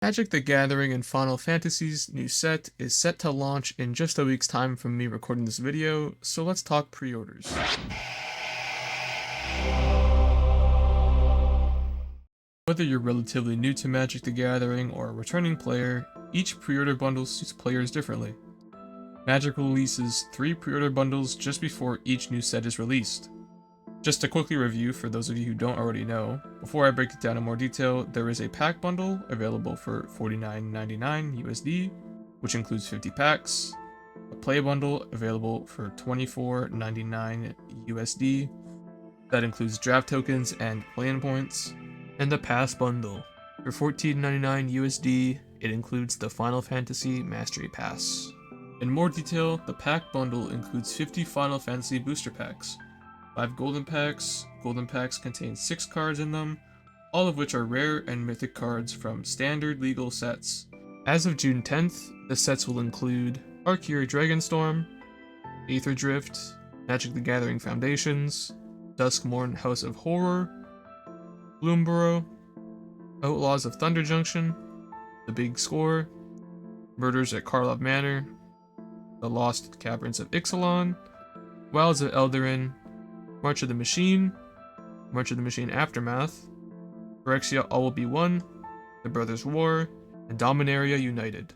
Magic the Gathering and Final Fantasy's new set is set to launch in just a week's time from me recording this video, so let's talk pre-orders. Whether you're relatively new to Magic the Gathering or a returning player, each pre-order bundle suits players differently. Magic releases 3 pre-order bundles just before each new set is released. Just to quickly review for those of you who don't already know, before I break it down in more detail, there is a pack bundle available for $49.99 USD, which includes 50 packs, a play bundle available for $24.99 USD, that includes draft tokens and play-in points, and the pass bundle. For $14.99 USD, it includes the Final Fantasy Mastery Pass. In more detail, the pack bundle includes 50 Final Fantasy booster packs, 5 golden packs. Golden packs contain 6 cards in them, all of which are rare and mythic cards from standard legal sets. As of June 10th, the sets will include Arceus Dragonstorm, Aether Drift, Magic the Gathering Foundations, Duskmourn House of Horror, Bloomborough, Outlaws of Thunder Junction, The Big Score, Murders at Karlov Manor, The Lost Caverns of Ixalan, Wilds of Eldarin, March of the Machine Aftermath, Phyrexia All Will Be One, The Brothers' War, and Dominaria United.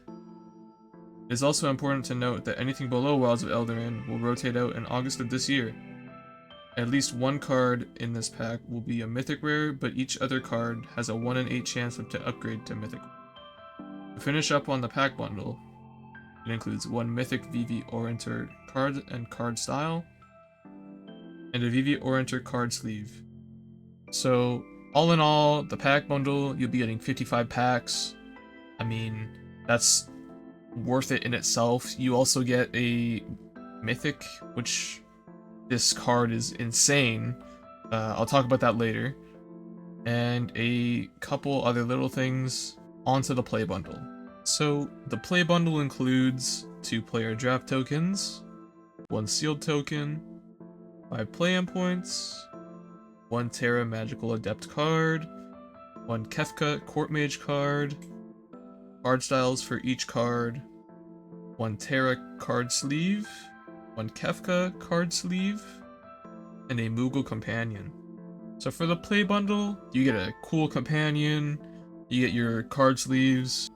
It is also important to note that anything below Wilds of Eldarin will rotate out in August of this year. At least one card in this pack will be a mythic rare, but each other card has a 1 in 8 chance to upgrade to mythic. To finish up on the pack bundle, it includes 1 mythic VV Oriented card and card style, and a VV Oriented card sleeve. So, all in all, the pack bundle, you'll be getting 55 packs. I mean, that's worth it in itself. You also get a mythic, which this card is insane. I'll talk about that later. And a couple other little things onto the play bundle. So, the play bundle includes 2 player draft tokens, 1 sealed token, 5 play-in points, 1 Terra Magical Adept card, 1 Kefka Court Mage card, card styles for each card, 1 Terra card sleeve, 1 Kefka card sleeve, and a Moogle companion. So for the play bundle, you get a cool companion, you get your card sleeves,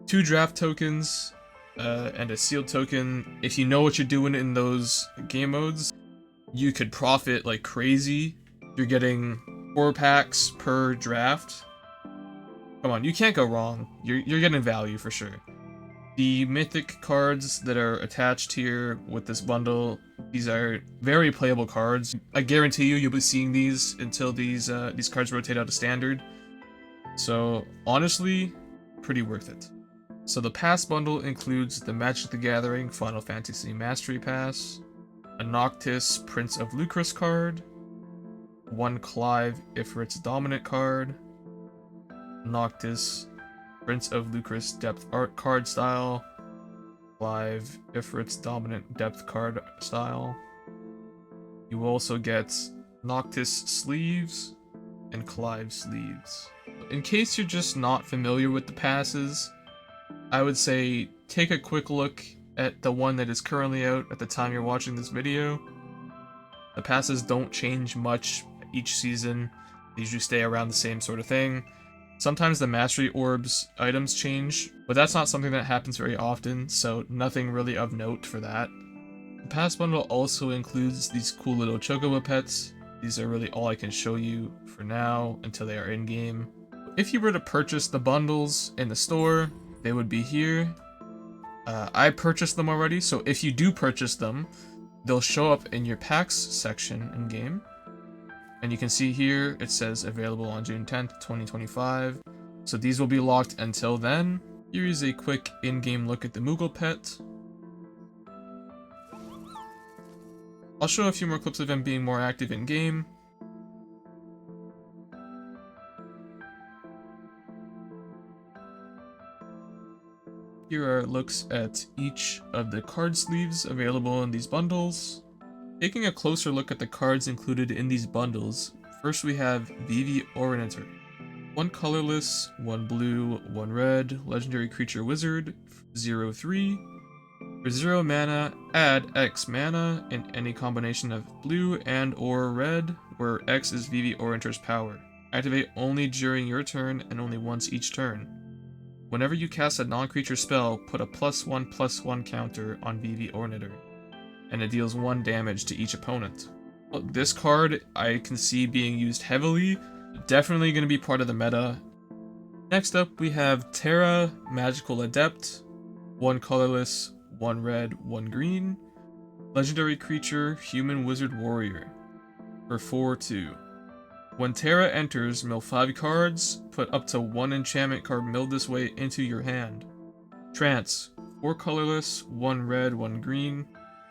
2 draft tokens, and a sealed token. If you know what you're doing in those game modes, you could profit like crazy. You're getting 4 packs per draft. Come on, you can't go wrong. You're getting value for sure. The mythic cards that are attached here with this bundle, these are very playable cards. I guarantee you'll be seeing these until these cards rotate out of standard. So honestly, pretty worth it. So the pass bundle includes the Magic the Gathering Final Fantasy Mastery Pass, a Noctis Prince of Lucrus card, 1 Clive Ifrit's Dominant card, Noctis Prince of Lucrus Depth Art card style, Clive Ifrit's Dominant Depth card style. You will also get Noctis sleeves and Clive sleeves. In case you're just not familiar with the passes, I would say take a quick look at the one that is currently out at the time you're watching this video. The passes don't change much each season. They usually stay around the same sort of thing. Sometimes the Mastery Orbs items change, but that's not something that happens very often, so nothing really of note for that. The pass bundle also includes these cool little Chocobo pets. These are really all I can show you for now until they are in-game. If you were to purchase the bundles in the store, they would be here. I purchased them already, so if you do purchase them, they'll show up in your packs section in-game. And you can see here, it says available on June 10th, 2025. So these will be locked until then. Here is a quick in-game look at the Moogle pet. I'll show a few more clips of him being more active in-game. Here are looks at each of the card sleeves available in these bundles. Taking a closer look at the cards included in these bundles, first we have VV Oriented. 1 colorless, 1 blue, 1 red, legendary creature wizard, 0/3. For 0 mana, add X mana in any combination of blue and or red, where X is Vivi Oranger's power. Activate only during your turn and only once each turn. Whenever you cast a non-creature spell, put a +1/+1 counter on Vivi Orniter, and it deals 1 damage to each opponent. Well, this card I can see being used heavily, definitely going to be part of the meta. Next up we have Terra Magical Adept, 1 colorless, 1 red, 1 green, legendary creature, human wizard warrior, for 4/2. When Terra enters, mill 5 cards, put up to 1 enchantment card milled this way into your hand. Trance, 4 colorless, 1 red, 1 green,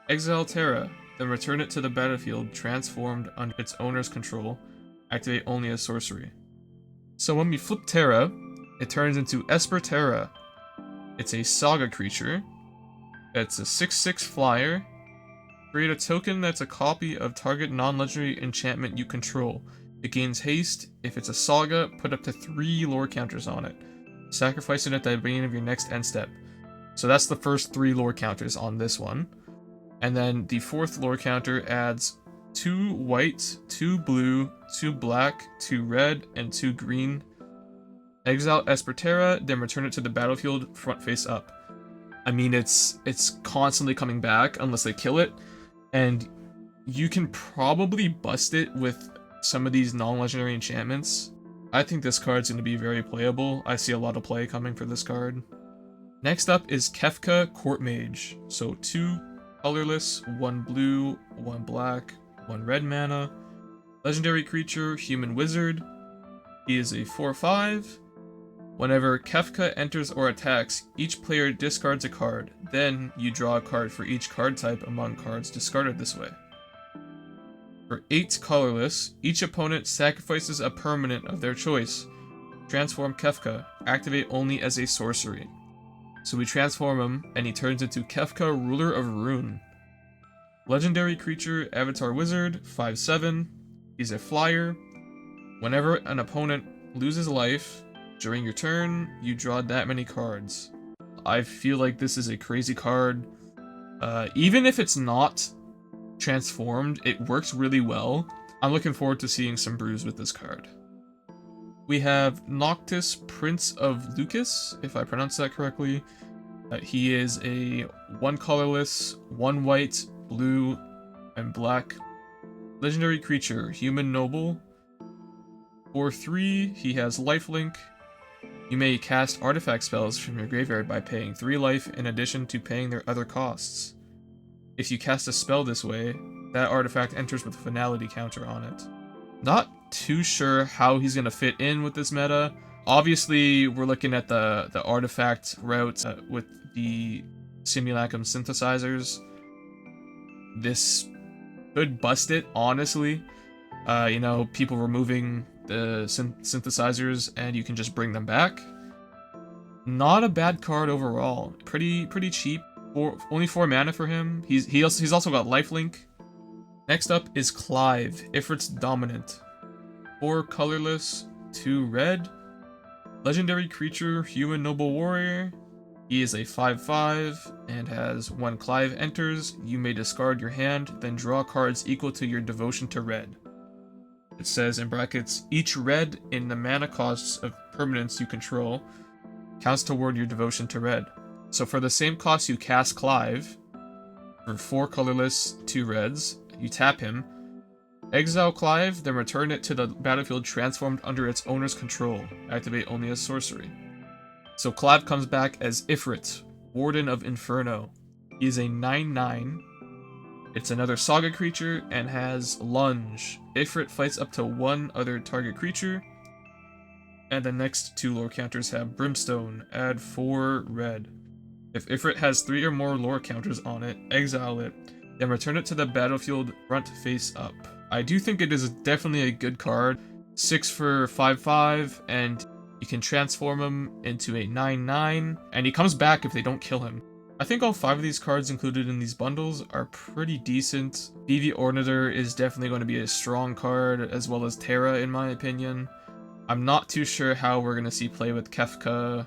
exile Terra, then return it to the battlefield transformed under its owner's control, activate only as sorcery. So when we flip Terra, it turns into Esper Terra. It's a saga creature. It's a 6/6 flyer. Create a token that's a copy of target non-legendary enchantment you control. It gains haste. If it's a saga, put up to 3 lore counters on it. Sacrifice it at the beginning of your next end step. So that's the first 3 lore counters on this one. And then the 4th lore counter adds 2 white, 2 blue, 2 black, 2 red, and 2 green. Exile Esper Terra, then return it to the battlefield front face up. I mean, it's constantly coming back unless they kill it, and you can probably bust it with some of these non-legendary enchantments. I think this card's going to be very playable. I see a lot of play coming for this card. Next up is Kefka Court Mage. So 2 colorless, 1 blue, 1 black, 1 red mana. Legendary creature, human wizard. He is a 4/5. Whenever Kefka enters or attacks, each player discards a card. Then you draw a card for each card type among cards discarded this way. For 8 colorless, each opponent sacrifices a permanent of their choice. Transform Kefka, activate only as a sorcery. So we transform him, and he turns into Kefka, Ruler of Ruin. Legendary creature, Avatar Wizard, 5/7. He's a flyer. Whenever an opponent loses life, during your turn, you draw that many cards. I feel like this is a crazy card. Even if it's not transformed, it works really well. I'm looking forward to seeing some brews with this card. We have Noctis, Prince of Lucas, if I pronounce that correctly. He is a 1 colorless, 1 white, blue, and black legendary creature, human noble. For 3, he has lifelink. You may cast artifact spells from your graveyard by paying 3 life in addition to paying their other costs. If you cast a spell this way, that artifact enters with a finality counter on it. Not too sure how he's going to fit in with this meta. Obviously, we're looking at the artifact route with the Simulacrum synthesizers. This could bust it, honestly. You know, people removing the synthesizers and you can just bring them back. Not a bad card overall. Pretty cheap. Only 4 mana for him. He's also got lifelink. Next up is Clive, Ifrit's Dominant. 4 colorless, 2 red. Legendary creature, human noble warrior. He is a 5/5 and has when Clive enters, you may discard your hand, then draw cards equal to your devotion to red. It says in brackets, each red in the mana costs of permanents you control counts toward your devotion to red. So for the same cost you cast Clive, for 4 colorless, 2 reds, you tap him, exile Clive, then return it to the battlefield transformed under its owner's control. Activate only as sorcery. So Clive comes back as Ifrit, Warden of Inferno. He is a 9/9. It's another saga creature and has Lunge. Ifrit fights up to 1 other target creature. And the next 2 lore counters have Brimstone, add 4 red. If Ifrit has 3 or more lore counters on it, exile it, then return it to the battlefield front face up. I do think it is definitely a good card. 6 for 5/5, and you can transform him into a 9/9, and he comes back if they don't kill him. I think all 5 of these cards included in these bundles are pretty decent. Vivi Orniter is definitely going to be a strong card, as well as Terra in my opinion. I'm not too sure how we're gonna see play with Kefka,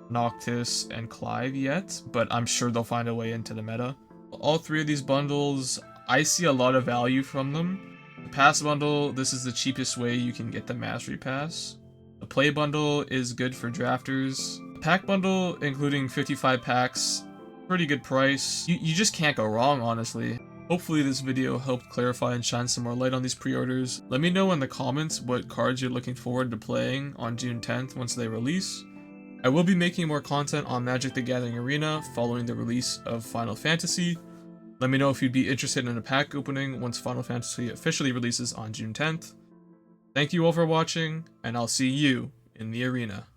Noctis, and Clive yet, but I'm sure they'll find a way into the meta. All three of these bundles, I see a lot of value from them. The Pass bundle, this is the cheapest way you can get the Mastery Pass. The Play bundle is good for drafters. The Pack bundle, including 55 packs, pretty good price. You just can't go wrong, honestly. Hopefully this video helped clarify and shine some more light on these pre-orders. Let me know in the comments what cards you're looking forward to playing on June 10th once they release. I will be making more content on Magic the Gathering Arena following the release of Final Fantasy. Let me know if you'd be interested in a pack opening once Final Fantasy officially releases on June 10th. Thank you all for watching, and I'll see you in the arena.